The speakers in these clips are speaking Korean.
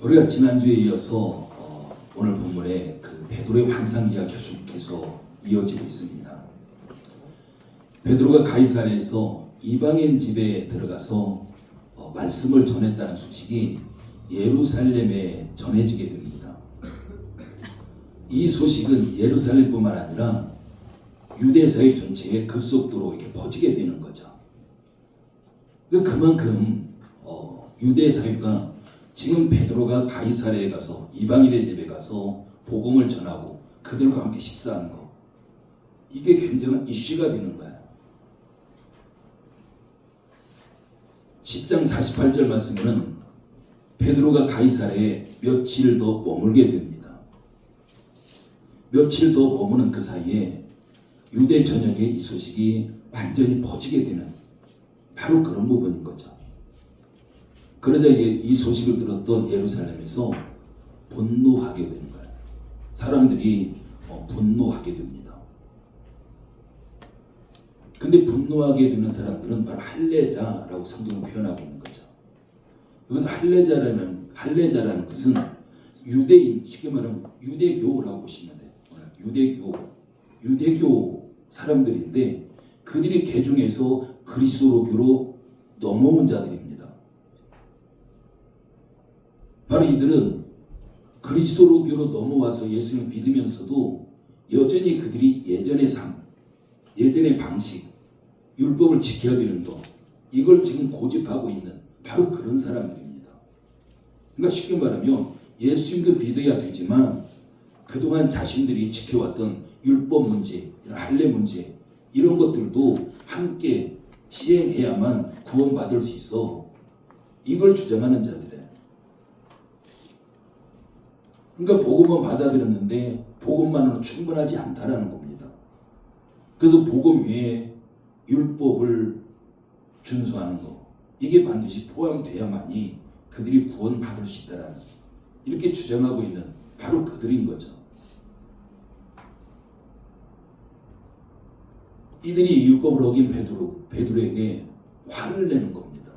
우리가 지난주에 이어서 오늘 본문에 그 베드로의 환상이야 계속해서 이어지고 있습니다. 베드로가 가이사랴에서 이방인 집에 들어가서 말씀을 전했다는 소식이 예루살렘에 전해지게 됩니다. 이 소식은 예루살렘뿐만 아니라 유대사회 전체에 급속도로 이렇게 퍼지게 되는 거죠. 그만큼 유대사회가 지금 베드로가 가이사랴에 가서 이방인의 집에 가서 복음을 전하고 그들과 함께 식사하는 거, 이게 굉장한 이슈가 되는 거예요. 10장 48절 말씀은 베드로가 가이사랴에 며칠 더 머물게 됩니다. 며칠 더 머무는 그 사이에 유대 전역에 이 소식이 완전히 퍼지게 되는 바로 그런 부분인 거죠. 그러자 이 소식을 들었던 예루살렘에서 분노하게 되는 거예요. 사람들이 분노하게 됩니다. 근데 분노하게 되는 사람들은 바로 할례자라고 성경은 표현하고 있는 거죠. 그래서 할례자라는 것은 유대인, 쉽게 말하면 유대교라고 보시면 돼요. 유대교 사람들인데 그들이 개종해서 그리스도교로 넘어온 자들입니다. 바로 이들은 그리스도교로 넘어와서 예수님을 믿으면서도 여전히 그들이 예전의 삶, 예전의 방식, 율법을 지켜야 되는 것, 이걸 지금 고집하고 있는 바로 그런 사람들입니다. 그러니까 쉽게 말하면 예수님도 믿어야 되지만 그동안 자신들이 지켜왔던 율법 문제, 할례 문제, 이런 것들도 함께 시행해야만 구원받을 수 있어. 이걸 주장하는 자들이에요. 그러니까 복음은 받아들였는데 복음만으로 충분하지 않다라는 겁니다. 그래서 복음 위에 율법을 준수하는 거, 이게 반드시 포함돼야만이 그들이 구원받을 수 있다라는, 이렇게 주장하고 있는 바로 그들인 거죠. 이들이 율법을 어긴 베드로에게 화를 내는 겁니다.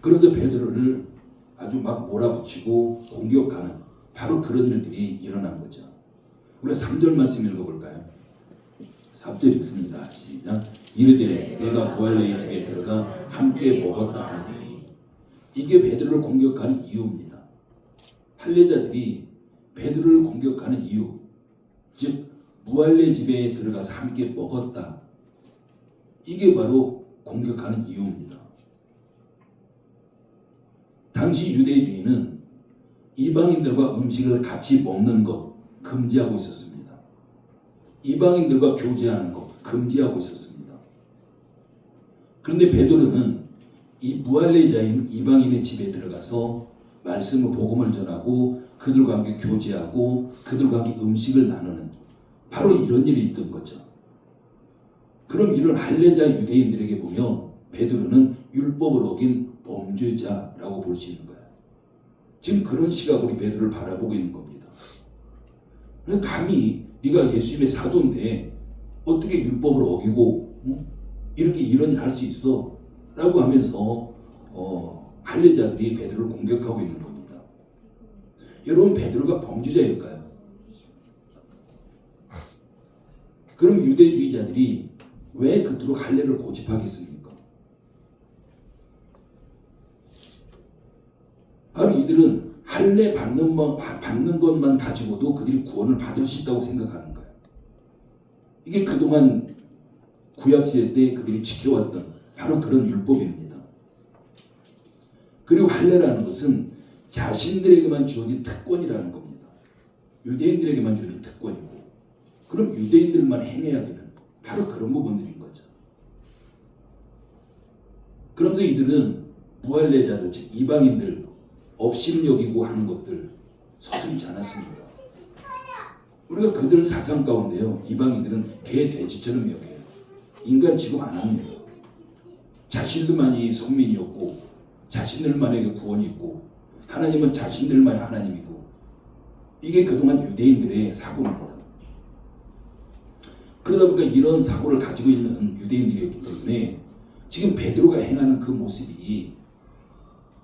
그래서 베드로를 아주 막 몰아붙이고 공격하는 바로 그런 일들이 일어난 거죠. 우리가 3절 말씀 읽어볼까요? 3절 읽습니다. 시작. 이르되 내가 부할레의 집에 들어가 함께 먹었다 하니. 이게 베드로를 공격하는 이유입니다. 할례자들이 베드로를 공격하는 이유, 즉 무할레 집에 들어가서 함께 먹었다, 이게 바로 공격하는 이유입니다. 당시 유대주의는 이방인들과 음식을 같이 먹는 것 금지하고 있었습니다. 이방인들과 교제하는 것 금지하고 있었습니다. 그런데 베드로는 이 무할례자인 이방인의 집에 들어가서 말씀을, 복음을 전하고 그들과 함께 교제하고 그들과 함께 음식을 나누는 바로 이런 일이 있던 거죠. 그럼 이런 할례자 유대인들에게 보면 베드로는 율법을 어긴 범죄자라고 볼 수 있는 거예요. 지금 그런 시각으로 베드로를 바라보고 있는 겁니다. 감히 네가 예수님의 사도인데 어떻게 율법을 어기고 이렇게 이런 일 할 수 있어? 라고 하면서 할례자들이 베드로를 공격하고 있는 겁니다. 여러분, 베드로가 범죄자일까요? 그럼 유대주의자들이 왜 그토록 할례를 고집하겠습니까? 바로 이들은 할례 받는 것만 가지고도 그들이 구원을 받을 수 있다고 생각하는 거예요. 이게 그동안 구약시대 때 그들이 지켜왔던 바로 그런 율법입니다. 그리고 할례라는 것은 자신들에게만 주어진 특권이라는 겁니다. 유대인들에게만 주어진 특권이고, 그럼 유대인들만 행해야 되는 바로 그런 부분들인 거죠. 그러면서 이들은 무할례자들, 즉 이방인들 업신여기고 하는 것들 서슴지 않았습니다. 우리가 그들 사상 가운데요, 이방인들은 개, 돼지처럼 여겨요. 인간 취급 안 합니다. 자신들만이 선민이었고 자신들만에게 구원이 있고 하나님은 자신들만의 하나님이고, 이게 그동안 유대인들의 사고입니다. 그러다 보니까 이런 사고를 가지고 있는 유대인들이었기 때문에 지금 베드로가 행하는 그 모습이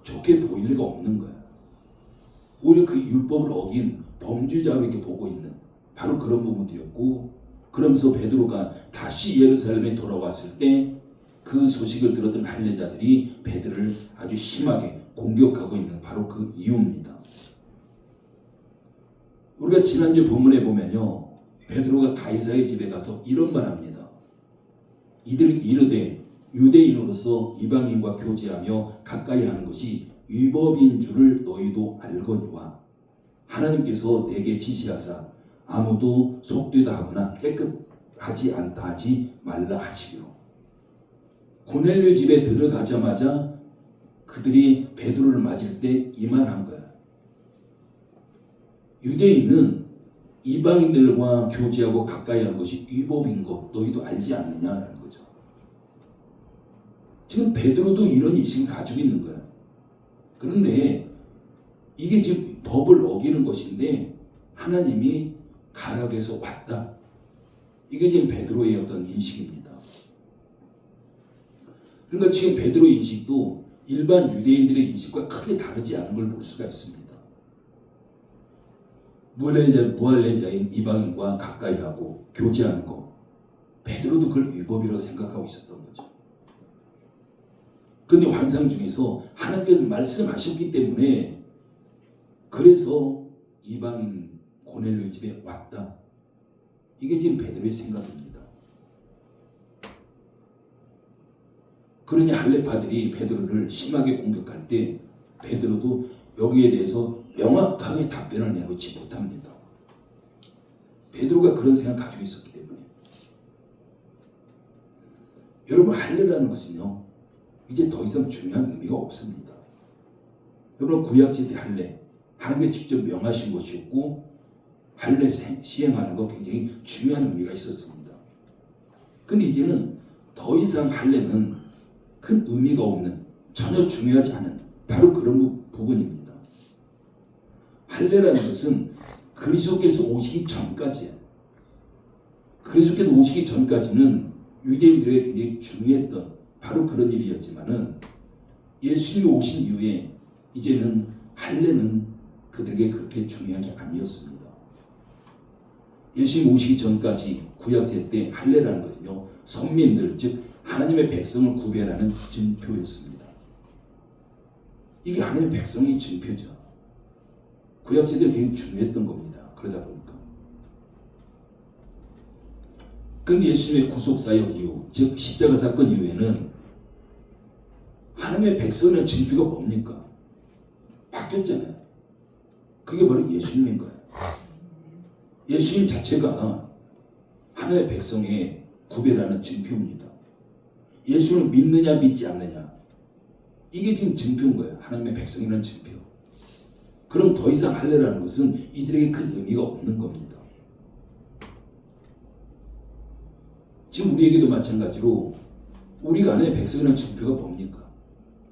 좋게 보일 리가 없는 거야. 오히려 그 율법을 어긴 범죄자로 이렇게 보고 있는 바로 그런 부분들이었고, 그러면서 베드로가 다시 예루살렘에 돌아왔을 때 그 소식을 들었던 할례자들이 베드로를 아주 심하게 공격하고 있는 바로 그 이유입니다. 우리가 지난주 본문에 보면요, 베드로가 가이사의 집에 가서 이런 말 합니다. 이들 이르되 유대인으로서 이방인과 교제하며 가까이 하는 것이 위법인 줄을 너희도 알거니와 하나님께서 내게 지시하사 아무도 속되다 하거나 깨끗하지 않다 하지 말라 하시기로. 고넬료 집에 들어가자마자 그들이 베드로를 맞을 때 이 말 한 거야. 유대인은 이방인들과 교제하고 가까이 하는 것이 위법인 것 너희도 알지 않느냐라는 거죠. 지금 베드로도 이런 인식을 가지고 있는 거야. 그런데 이게 지금 법을 어기는 것인데 하나님이 가락에서 왔다. 이게 지금 베드로의 어떤 인식입니다. 그러니까 지금 베드로의 인식도 일반 유대인들의 인식과 크게 다르지 않은 걸 볼 수가 있습니다. 무할례자인 이방인과 가까이 하고 교제하는 것, 베드로도 그걸 위법이라고 생각하고 있었던 거죠. 그런데 환상 중에서 하나님께서 말씀하셨기 때문에 그래서 이방인 고넬료 집에 왔다. 이게 지금 베드로의 생각입니다. 그러니 할례파들이 베드로를 심하게 공격할 때 베드로도 여기에 대해서 명확하게 답변을 내놓지 못합니다. 베드로가 그런 생각 가지고 있었기 때문에. 여러분, 할례라는 것은요, 이제 더 이상 중요한 의미가 없습니다. 여러분, 구약시대 할례, 하나님이 직접 명하신 것이었고 할례 시행하는 거 굉장히 중요한 의미가 있었습니다. 근데 이제는 더 이상 할례는 큰 의미가 없는, 전혀 중요하지 않은 바로 그런 부분입니다. 할례라는 것은 그리스도께서 오시기 전까지예요. 그리스도께서 오시기 전까지는 유대인들에게 굉장히 중요했던 바로 그런 일이었지만은 예수님이 오신 이후에 이제는 할례는 그들에게 그렇게 중요한 게 아니었습니다. 예수님 오시기 전까지 구약시대 때 할례라는 것은요, 선민들 즉 하나님의 백성을 구별하는 증표였습니다. 이게 하나님의 백성의 증표죠. 구약시대는 굉장히 중요했던 겁니다. 그러다 보니까. 그런데 예수님의 구속사역 이후, 즉 십자가 사건 이후에는 하나님의 백성의 증표가 뭡니까? 바뀌었잖아요. 그게 바로 예수님인 거예요. 예수님 자체가 하나님의 백성의 구별하는 증표입니다. 예수를 믿느냐 믿지 않느냐, 이게 지금 증표인 거예요. 하나님의 백성이라는 증표. 그럼 더 이상 할례라는 것은 이들에게 큰 의미가 없는 겁니다. 지금 우리에게도 마찬가지로 우리가 하나님의 백성이라는 증표가 뭡니까?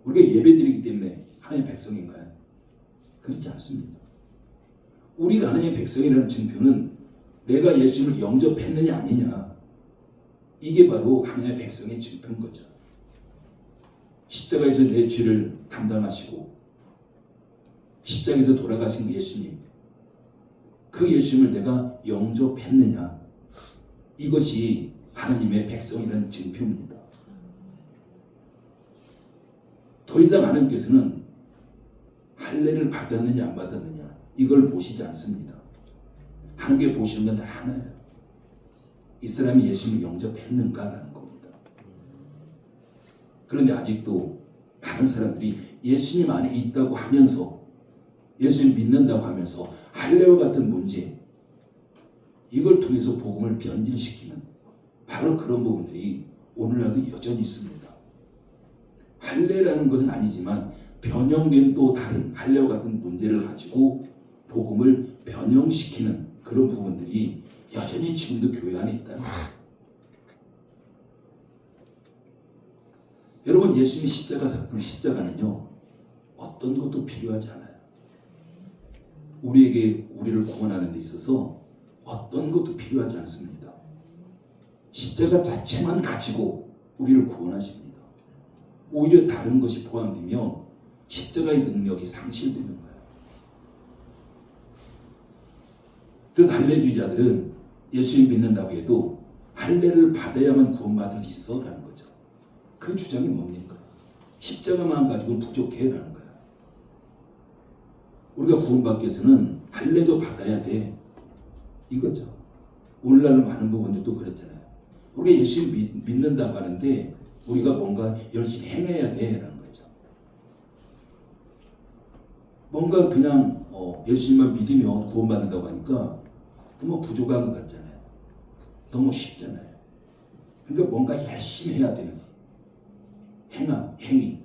우리가 예배드리기 때문에 하나님의 백성인가요? 그렇지 않습니다. 우리가 하나님의 백성이라는 증표는 내가 예수님을 영접했느냐 아니냐, 이게 바로 하나님의 백성의 증표인 거죠. 십자가에서 내 죄를 담당하시고 십자가에서 돌아가신 예수님, 그 예수님을 내가 영접했느냐, 이것이 하나님의 백성이라는 증표입니다. 더 이상 하나님께서는 할례를 받았느냐 안 받았느냐 이걸 보시지 않습니다. 하나님께 보시는 건 하나예요. 이 사람이 예수님을 영접했는가라는 겁니다. 그런데 아직도 많은 사람들이 예수님 안에 있다고 하면서, 예수님 믿는다고 하면서 할례와 같은 문제, 이걸 통해서 복음을 변질시키는 바로 그런 부분들이 오늘날도 여전히 있습니다. 할례라는 것은 아니지만 변형된 또 다른 할례와 같은 문제를 가지고 복음을 변형시키는 그런 부분들이 여전히 지금도 교회 안에 있다는 거예요. 여러분, 예수님의 십자가 사건, 십자가는요, 어떤 것도 필요하지 않아요. 우리를 구원하는 데 있어서 어떤 것도 필요하지 않습니다. 십자가 자체만 가지고 우리를 구원하십니다. 오히려 다른 것이 포함되면 십자가의 능력이 상실되는 거예요. 그래서 할례주의자들은 예수님 믿는다고 해도 할례를 받아야만 구원받을 수 있어 라는 거죠. 그 주장이 뭡니까? 십자가만 가지고는 부족해 라는 거예요. 우리가 구원받기 위해서는 할례도 받아야 돼 이거죠. 오늘날 많은 부분들도 그렇잖아요. 우리가 예수님 믿는다고 하는데 우리가 뭔가 열심히 행해야 돼 라는 거죠. 뭔가 그냥 예수님만 믿으면 구원받는다고 하니까 너무 부족한 것 같잖아요. 너무 쉽잖아요. 그러니까 뭔가 열심히 해야 되는 행위.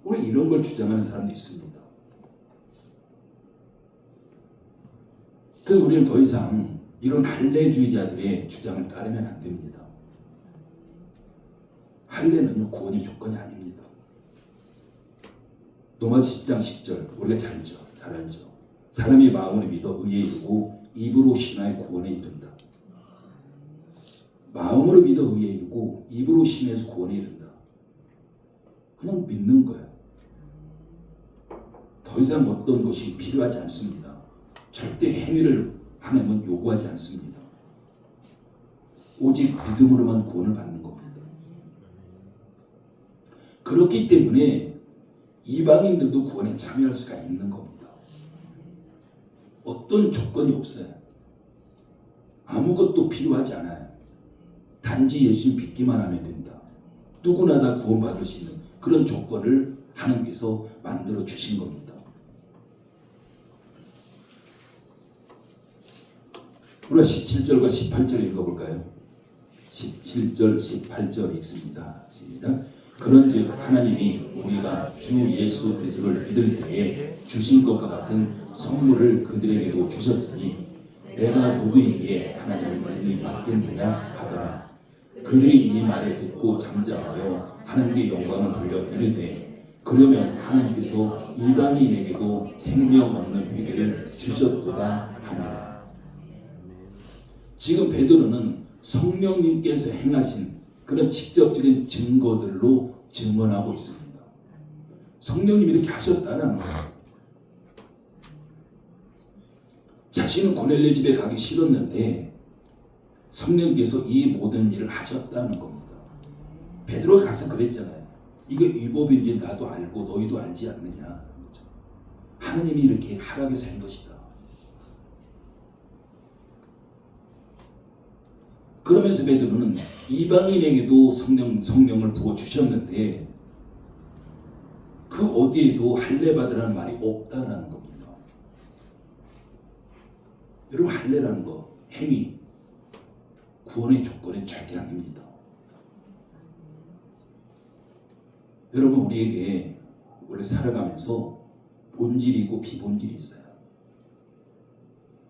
우리 이런 걸 주장하는 사람도 있습니다. 그래서 우리는 더 이상 이런 할례주의자들의 주장을 따르면 안 됩니다. 할례는요 구원의 조건이 아닙니다. 로마서 10장 10절 우리가 잘 알죠. 사람이 마음으로 믿어 의에 이르고 입으로 신하여 구원에 이른다. 마음으로 믿어 의에 이르고 입으로 신해서 구원에 이른다. 그냥 믿는 거예요. 더 이상 어떤 것이 필요하지 않습니다. 절대 행위를 하나님은 요구하지 않습니다. 오직 믿음으로만 구원을 받는 겁니다. 그렇기 때문에 이방인들도 구원에 참여할 수가 있는 겁니다. 어떤 조건이 없어요. 아무것도 필요하지 않아요. 단지 예수님 믿기만 하면 된다. 누구나 다 구원받을 수 있는 그런 조건을 하나님께서 만들어 주신 겁니다. 우리가 17절과 18절 읽어볼까요? 17절, 18절 읽습니다. 시작. 그런즉 하나님이 우리가 주 예수 그리스도를 믿을 때에 주신 것과 같은 선물을 그들에게도 주셨으니 내가 누구이기에 하나님을 믿음이 받겠느냐 하더라. 그들이 이 말을 듣고 잠잠하여 하나님께 영광을 돌려 이르되 그러면 하나님께서 이방인에게도 생명 얻는 회개를 주셨도다 하니라. 지금 베드로는 성령님께서 행하신 그런 직접적인 증거들로 증언하고 있습니다. 성령님이 이렇게 하셨다는 거예요. 자신은 고넬료 집에 가기 싫었는데 성령께서 이 모든 일을 하셨다는 겁니다. 베드로가 가서 그랬잖아요. 이게 위법인지 나도 알고 너희도 알지 않느냐. 하느님이 이렇게 하라고 한 것이다. 그러면서 베드로는 이방인에게도 성령을 부어주셨는데 그 어디에도 할례 받으라는 말이 없다는 겁니다. 여러분 할례라는 거 행위 구원의 조건은 절대 아닙니다. 여러분 우리에게 원래 살아가면서 본질이 있고 비본질이 있어요.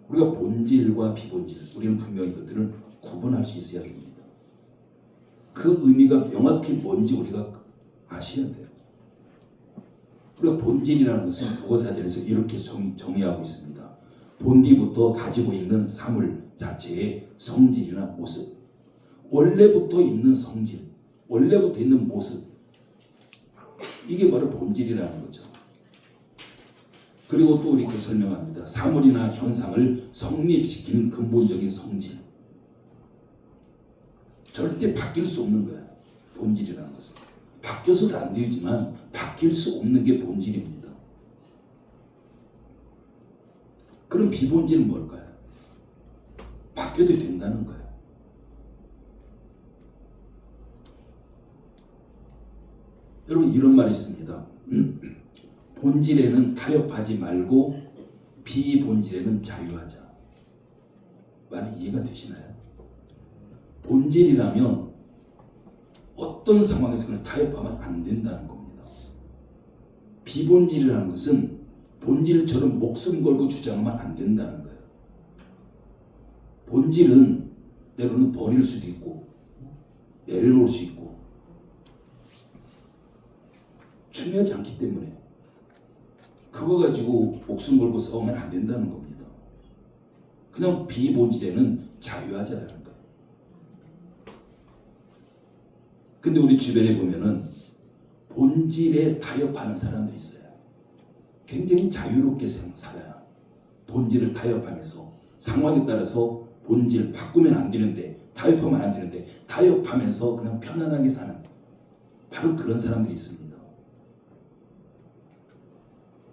우리가 본질과 비본질 우리는 분명히 그들을 구분할 수 있어야 됩니다. 그 의미가 명확히 뭔지 우리가 아셔야 돼요. 우리가 본질이라는 것은 국어사전에서 이렇게 정의하고 있습니다. 본디부터 가지고 있는 사물 자체의 성질이나 모습, 원래부터 있는 성질, 원래부터 있는 모습, 이게 바로 본질이라는 거죠. 그리고 또 이렇게 설명합니다. 사물이나 현상을 성립시키는 근본적인 성질, 절대 바뀔 수 없는 거예요. 본질이라는 것은 바뀌어서도 안 되지만 바뀔 수 없는 게 본질입니다. 그럼 비본질은 뭘까요? 바뀌어도 된다는 거예요. 여러분 이런 말이 있습니다. 본질에는 타협하지 말고 비본질에는 자유하자. 말이 이해가 되시나요? 본질이라면 어떤 상황에서 그냥 타협하면 안 된다는 겁니다. 비본질이라는 것은 본질처럼 목숨 걸고 주장하면 안 된다는 거예요. 본질은 때로는 버릴 수도 있고 내려놓을 수 있고 중요하지 않기 때문에 그거 가지고 목숨 걸고 싸우면 안 된다는 겁니다. 그냥 비본질에는 자유하자라는 거예요. 근데 우리 주변에 보면은 본질에 타협하는 사람들이 있어요. 굉장히 자유롭게 살아요. 본질을 타협하면서 상황에 따라서 본질 바꾸면 안 되는데, 타협하면 안 되는데 타협하면서 그냥 편안하게 사는 바로 그런 사람들이 있습니다.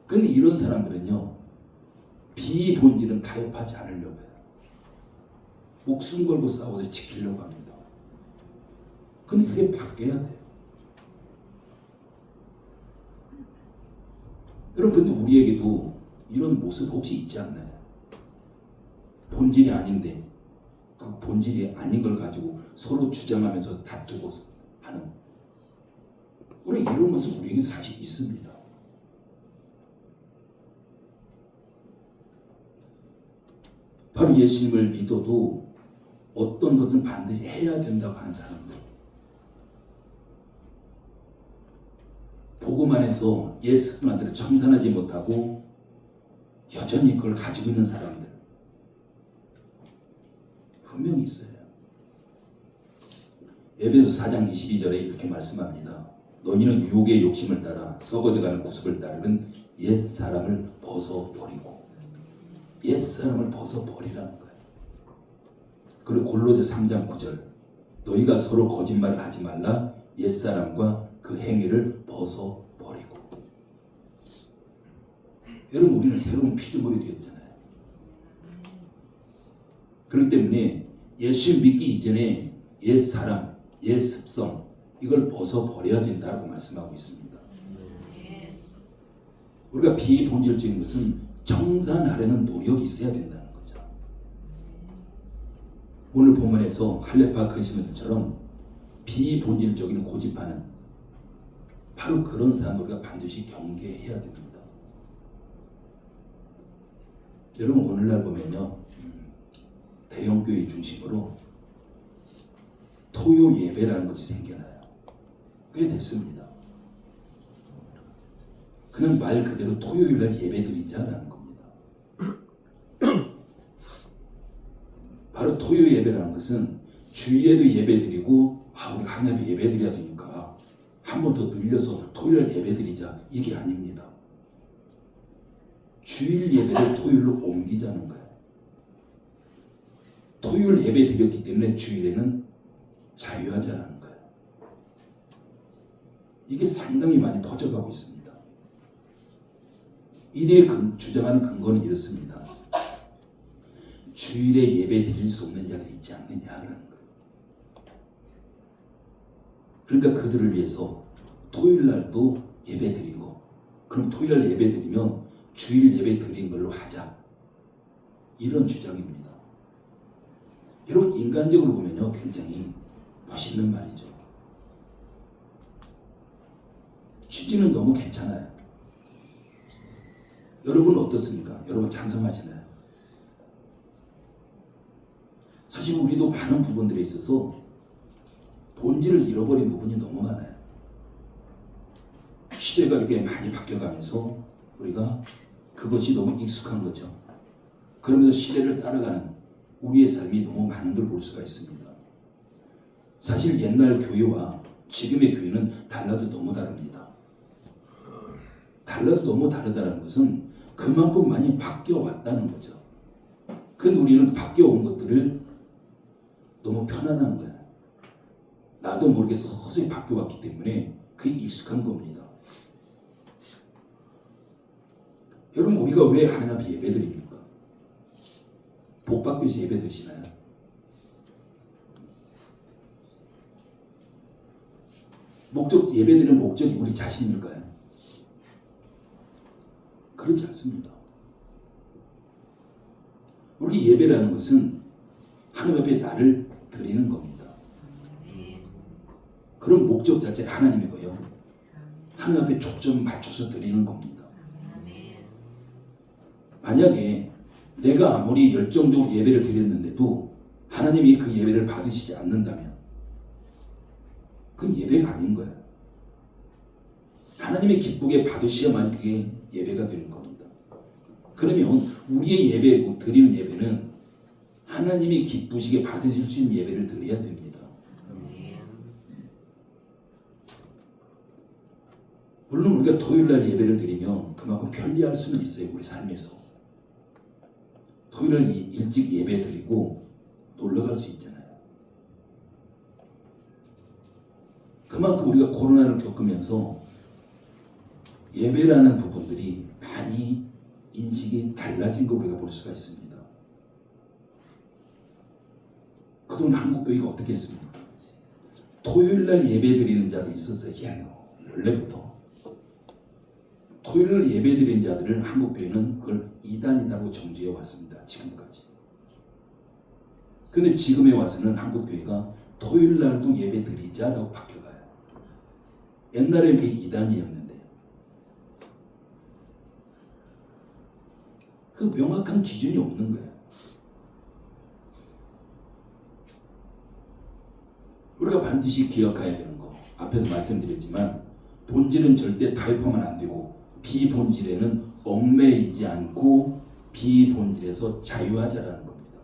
근데 이런 사람들은요, 비본질은 타협하지 않으려고 해요. 목숨 걸고 싸워서 지키려고 합니다. 근데 그게 바뀌어야 돼요. 여러분, 근데 우리에게도 이런 모습 혹시 있지 않나요? 본질이 아닌데 그 본질이 아닌 걸 가지고 서로 주장하면서 다투고 하는, 우리 이런 모습 우리에게 사실 있습니다. 바로 예수님을 믿어도 어떤 것은 반드시 해야 된다고 하는 사람들, 복음 안에서 예수만대로 청산하지 못하고 여전히 그걸 가지고 있는 사람들 분명히 있어요. 에베소 4장 22절에 이렇게 말씀합니다. 너희는 유혹의 욕심을 따라 썩어져가는 구습을 따르는 옛사람을 벗어버리고, 옛사람을 벗어버리라는 거예요. 그리고 골로새 3장 9절, 너희가 서로 거짓말을 하지 말라, 옛사람과 그 행위를 벗어버리고. 여러분, 우리는 새로운 피조물이 되었잖아요. 그렇기 때문에 예수 믿기 이전에 옛사람, 옛습성, 이걸 벗어버려야 된다고 말씀하고 있습니다. 우리가 비본질적인 것은 청산하려는 노력이 있어야 된다는 거죠. 오늘 본문에서 할레파 그리스도인들처럼 비본질적인 고집하는 바로 그런 사람들 우리가 반드시 경계해야 됩니다. 여러분, 오늘날 보면요, 대형교회 중심으로 토요 예배라는 것이 생겨나요. 꽤 됐습니다. 그냥 말 그대로 토요일날 예배드리자라는 겁니다. 바로 토요 예배라는 것은 주일에도 예배드리고, 우리가 하나님 예배드려야 되니까 한 번 더 늘려서 토요일날 예배드리자, 이게 아닙니다. 주일 예배를 토요일로 옮기자는 거예요. 토요일 예배 드렸기 때문에 주일에는 자유하자는 거예요. 이게 상당히 많이 퍼져가고 있습니다. 이들이 주장하는 근거는 이렇습니다. 주일에 예배 드릴 수 없는 자들이 있지 않느냐라는 거예요. 그러니까 그들을 위해서 토요일 날도 예배 드리고, 그럼 토요일 날 예배 드리면 주일 예배 드린 걸로 하자, 이런 주장입니다. 여러분, 인간적으로 보면요, 굉장히 멋있는 말이죠. 취지는 너무 괜찮아요. 여러분 어떻습니까? 여러분 찬성하시나요? 사실 우리도 많은 부분들에 있어서 본질을 잃어버린 부분이 너무 많아요. 시대가 이렇게 많이 바뀌어가면서 우리가 그것이 너무 익숙한 거죠. 그러면서 시대를 따라가는 우리의 삶이 너무 많은 걸 볼 수가 있습니다. 사실 옛날 교회와 지금의 교회는 달라도 너무 다릅니다. 달라도 너무 다르다는 것은 그만큼 많이 바뀌어왔다는 거죠. 근데 우리는 바뀌어온 것들을 너무 편안한 거예요. 나도 모르게 서서히 바뀌어왔기 때문에 그게 익숙한 겁니다. 여러분, 우리가 왜 하나님 앞에 예배드립니까? 복받기 위해서 예배드리시나요? 예배드리는 목적이 우리 자신일까요? 그렇지 않습니다. 우리 예배라는 것은 하나님 앞에 나를 드리는 겁니다. 그런 목적 자체가 하나님이고요, 하나님 앞에 초점 맞춰서 드리는 겁니다. 만약에 내가 아무리 열정적으로 예배를 드렸는데도 하나님이 그 예배를 받으시지 않는다면 그건 예배가 아닌 거예요. 하나님이 기쁘게 받으셔야만 그게 예배가 되는 겁니다. 그러면 우리의 예배고 드리는 예배는 하나님이 기쁘시게 받으실 수 있는 예배를 드려야 됩니다. 물론 우리가 토요일날 예배를 드리면 그만큼 편리할 수는 있어요. 우리 삶에서. 토요일날 일찍 예배 드리고 놀러갈 수 있잖아요. 그만큼 우리가 코로나를 겪으면서 예배라는 부분들이 많이 인식이 달라진 거 우리가 볼 수가 있습니다. 그동안 한국교회가 어떻게 했습니까? 토요일날 예배 드리는 자도 있었어요. 원래부터. 토요일날 예배 드리는 자들을 한국교회는 그걸 이단이라고 정죄해 왔습니다. 지금까지. 근데 지금에 와서는 한국교회가 토요일날도 예배 드리자라고 바뀌어가요. 옛날에는 그게 이단이었는데 그 명확한 기준이 없는 거예요. 우리가 반드시 기억해야 되는 거 앞에서 말씀드렸지만 본질은 절대 타협하면 안 되고 비본질에는 얽매이지 않고 비본질에서 자유하자라는 겁니다.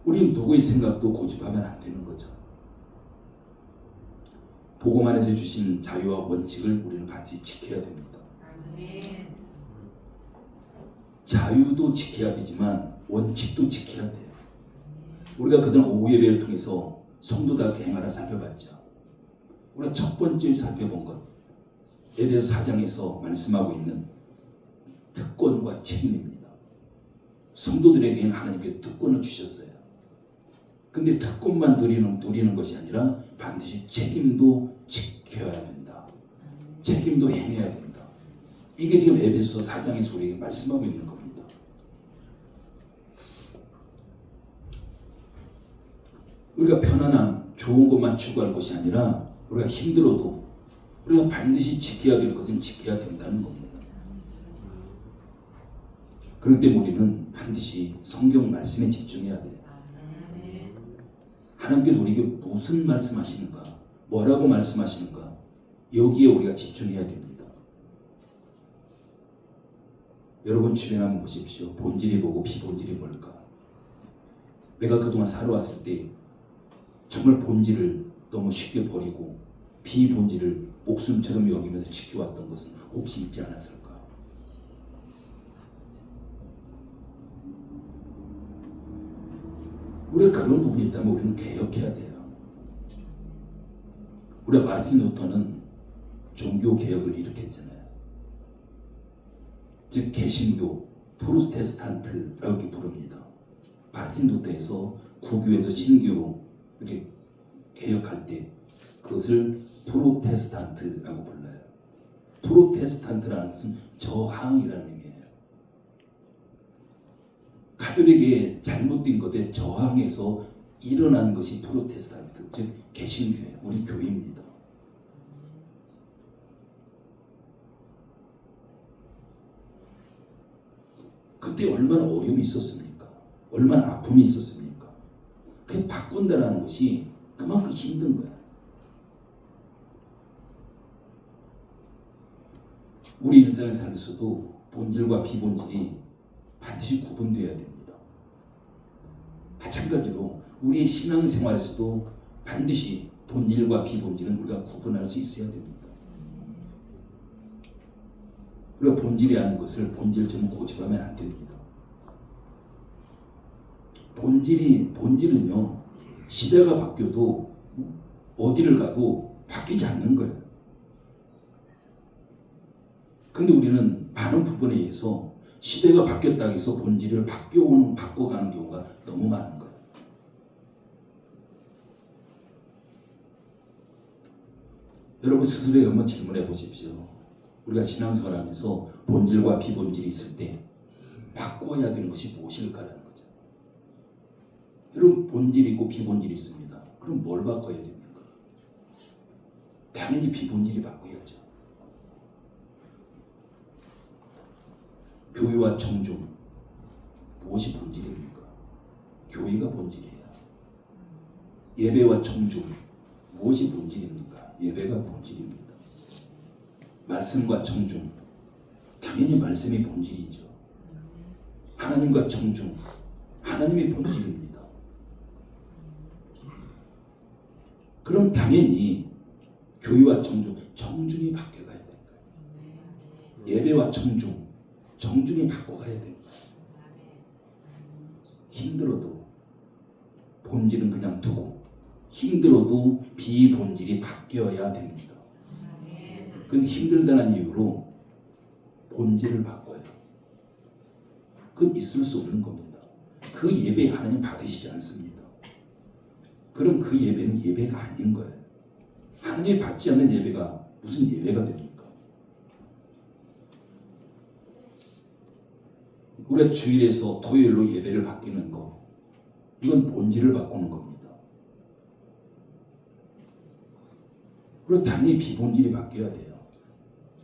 우린 누구의 생각도 고집하면 안 되는 거죠. 복음 안에서 주신 자유와 원칙을 우리는 반드시 지켜야 됩니다. 자유도 지켜야 되지만 원칙도 지켜야 돼요. 우리가 그동안 오후 예배를 통해서 성도답게 행하라 살펴봤죠. 우리가 첫 번째 살펴본 것 에베소 4장에서 말씀하고 있는 특권과 책임입니다. 성도들에게는 하나님께서 특권을 주셨어요. 근데 특권만 누리는 것이 아니라 반드시 책임도 지켜야 된다. 책임도 행해야 된다. 이게 지금 에베소 4장에서 우리에게 말씀하고 있는 겁니다. 우리가 편안함, 좋은 것만 추구할 것이 아니라 우리가 힘들어도 우리가 반드시 지켜야 될 것은 지켜야 된다는 겁니다. 그렇기 때문에 우리는 반드시 성경 말씀에 집중해야 돼요. 하나님께서 우리에게 무슨 말씀하시는가, 뭐라고 말씀하시는가, 여기에 우리가 집중해야 됩니다. 여러분 주변 한번 보십시오. 본질이 뭐고 비본질이 뭘까? 내가 그동안 살아왔을 때 정말 본질을 너무 쉽게 버리고 비본질을 목숨처럼 여기면서 지켜왔던 것은 혹시 있지 않았을까? 우리가 그런 부분이 있다면 우리는 개혁해야 돼요. 우리가 마르틴 루터는 종교 개혁을 일으켰잖아요. 즉 개신교, 프로테스탄트라고 이렇게 부릅니다. 마르틴 루터에서 구교에서 신교로 이렇게 개혁할 때 그것을 프로테스탄트라고 불러요. 프로테스탄트라는 것은 저항이라는 의미예요. 가톨릭의 잘못된 것에 저항해서 일어난 것이 프로테스탄트, 즉 개신교예요. 우리 교회입니다. 그때 얼마나 어려움이 있었습니까? 얼마나 아픔이 있었습니까? 그게 바꾼다는 것이 그만큼 힘든 거야. 우리 일상을 살면서도 본질과 비본질이 반드시 구분되어야 됩니다. 마찬가지로 우리의 신앙생활에서도 반드시 본질과 비본질은 우리가 구분할 수 있어야 됩니다. 우리가 본질이 아닌 것을 본질처럼 고집하면 안 됩니다. 본질은요, 시대가 바뀌어도 어디를 가도 바뀌지 않는 거예요. 근데 우리는 많은 부분에 의해서 시대가 바뀌었다고 해서 본질을 바꿔가는 경우가 너무 많은 거예요. 여러분 스스로에게 한번 질문해 보십시오. 우리가 신앙생활하면서 본질과 비본질이 있을 때 바꿔야 되는 것이 무엇일까라는 거죠. 여러분 본질이 있고 비본질이 있습니다. 그럼 뭘 바꿔야 됩니까? 당연히 비본질이 바꿔야죠. 교회와 청중 무엇이 본질입니까? 교회가 본질이에요. 예배와 청중 무엇이 본질입니까? 예배가 본질입니다. 말씀과 청중 당연히 말씀이 본질이죠. 하나님과 청중 하나님이 본질입니다. 그럼 당연히 교회와 정중히 바뀌어가야 돼. 예배와 정중히 바꿔가야 돼. 힘들어도 본질은 그냥 두고 힘들어도 비본질이 바뀌어야 됩니다. 근데 힘들다는 이유로 본질을 바꿔요. 그건 있을 수 없는 겁니다. 그 예배 하나님 받으시지 않습니다. 그럼 그 예배는 예배가 아닌 거예요. 하나님이 받지 않는 예배가 무슨 예배가 됩니까? 우리가 주일에서 토요일로 예배를 바뀌는 거, 이건 본질을 바꾸는 겁니다. 그리고 당연히 비본질이 바뀌어야 돼요.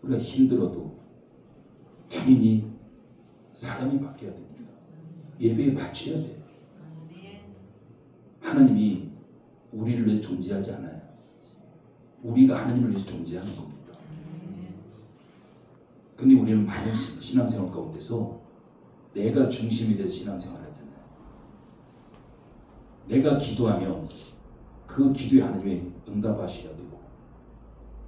우리가 힘들어도 당연히 사람이 바뀌어야 됩니다. 예배에 맞춰야 돼요. 하나님이 우리를 위해 존재하지 않아요. 우리가 하나님을 위해서 존재하는 겁니다. 근데 우리는 많은 신앙생활 가운데서 내가 중심이 돼서 신앙생활 하잖아요. 내가 기도하면 그 기도에 하나님이 응답하셔야 되고,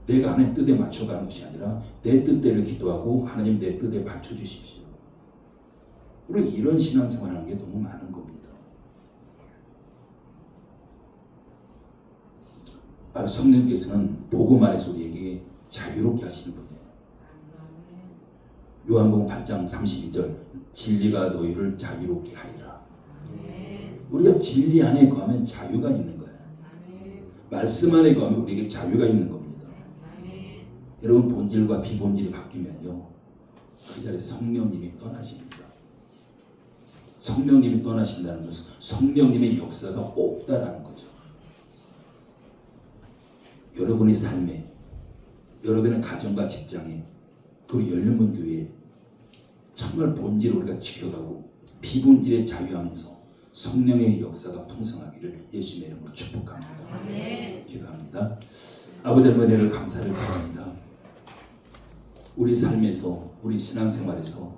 내가 하나님 뜻에 맞춰가는 것이 아니라 내 뜻대로 기도하고 하나님 내 뜻에 맞춰주십시오. 우리 이런 신앙생활 하는 게 너무 많은 겁니다. 바로 성령께서는 복음 안에서 우리에게 자유롭게 하시는 분이에요. 요한복음 8장 32절, 진리가 너희를 자유롭게 하리라. 우리가 진리 안에 거하면 자유가 있는 거예요. 말씀 안에 거하면 우리에게 자유가 있는 겁니다. 여러분, 본질과 비본질이 바뀌면요, 그 자리에 성령님이 떠나십니다. 성령님이 떠나신다는 것은 성령님의 역사가 없다라는 거죠. 여러분의 삶에, 여러분의 가정과 직장에, 그리고 열린문 교회에 정말 본질을 우리가 지켜가고 비본질에 자유하면서 성령의 역사가 풍성하기를 예수님의 이름으로 축복합니다. 아멘. 기도합니다. 아버지 하나님, 은혜를 감사를 드립니다. 우리 삶에서, 우리 신앙생활에서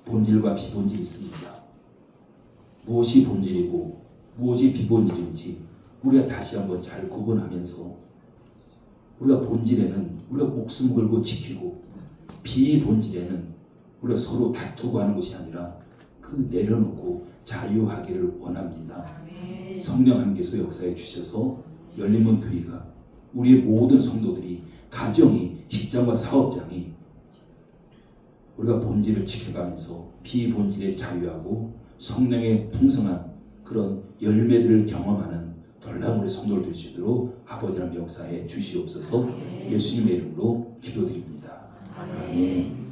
본질과 비본질이 있습니다. 무엇이 본질이고 무엇이 비본질인지 우리가 다시 한번 잘 구분하면서, 우리가 본질에는 우리가 목숨 걸고 지키고, 비본질에는 우리가 서로 다투고 하는 것이 아니라 그 내려놓고 자유하기를 원합니다. 성령 함께서 역사해 주셔서 열린문 교회가, 우리의 모든 성도들이, 가정이, 직장과 사업장이 우리가 본질을 지켜가면서 비본질에 자유하고 성령의 풍성한 그런 열매들을 경험하는 놀라운 우리 성도를 될 수 있도록 아버지의 역사에 주시옵소서. 예수님의 이름으로 기도드립니다. 아멘.